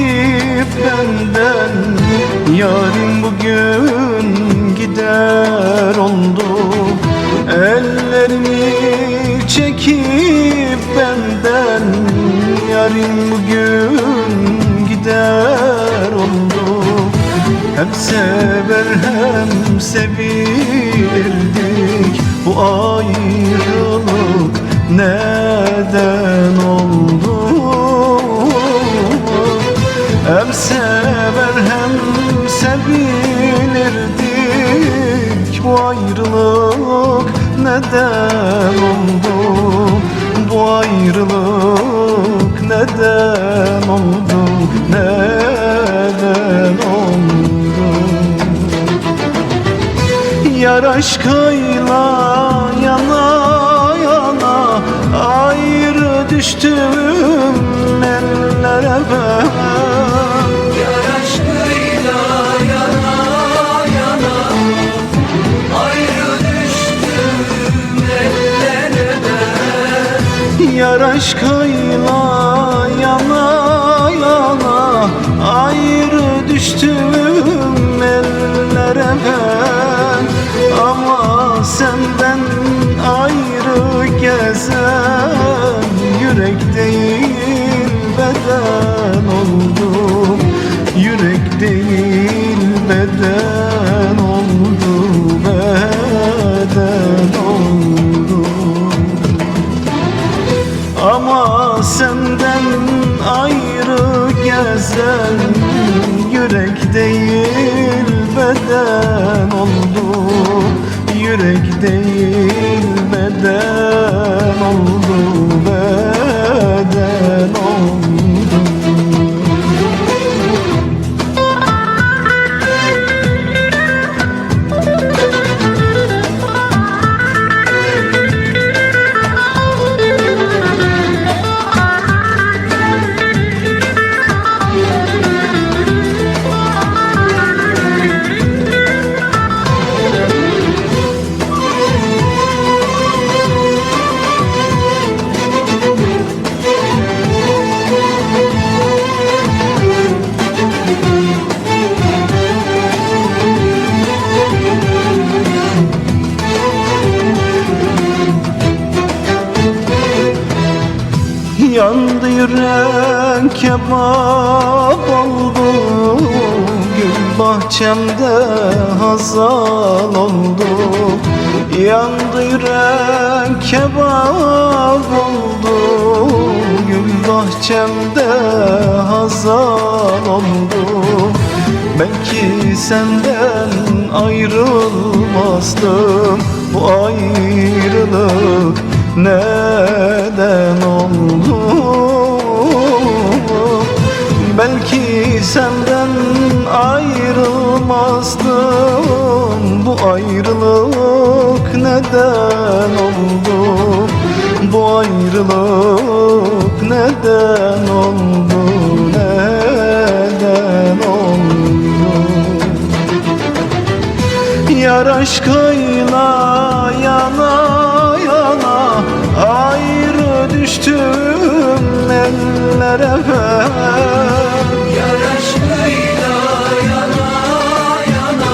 çekip benden, yarim bugün gider oldu. Ellerini çekip benden, yarim bugün gider oldu. Hem sever hem sevilirdik, bu ayrılık neden oldu? Hem sever hem sevilirdik, bu ayrılık neden oldu? Bu ayrılık neden oldu? Neden oldu? Yar aşkıyla yana yana, ayrı düştüm ellere ben. Yar aşkıyla yana yana, ayrı düştüm ellere ben. Yar aşkıyla yana yana, ayrı düştüm ellere ben. Ama senden ayrı gezen, yürek değil beden oldum. Yürek değil beden oldu, beden oldu. Ama senden ayrı gezen, yürek değil beden oldu. Yürek değil beden oldu, beden oldu. Yandı yürek kebap oldu, gül bahçemde hazal oldu. Yandı yürek kebap oldu, gül bahçemde hazal oldu. Belki senden ayrılmazdım, bu ayrılık neden oldu? Belki senden ayrılmazdım, bu ayrılık neden oldu? Bu ayrılık neden oldu? Neden oldu? Yar aşkıyla yana yana, ayrı düştüm ellere ben. Yar aşkıyla yana yana,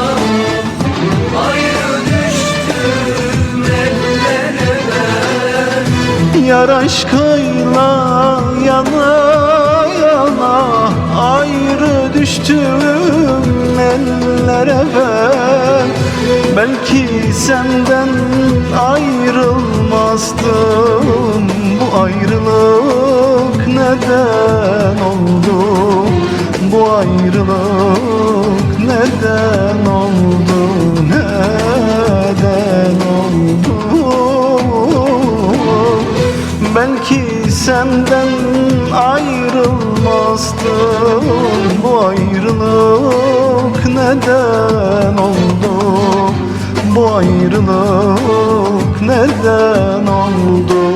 ayrı düştüm ellere ben. Yar aşkıyla yana yana, ayrı düştüm ellere ben. Belki senden ayrılmazdım, bu ayrılık neden oldu? Bu ayrılık neden oldu? Neden oldu? Belki senden ayrılmazdım, bu ayrılık neden oldu? Bu ayrılık neden oldu?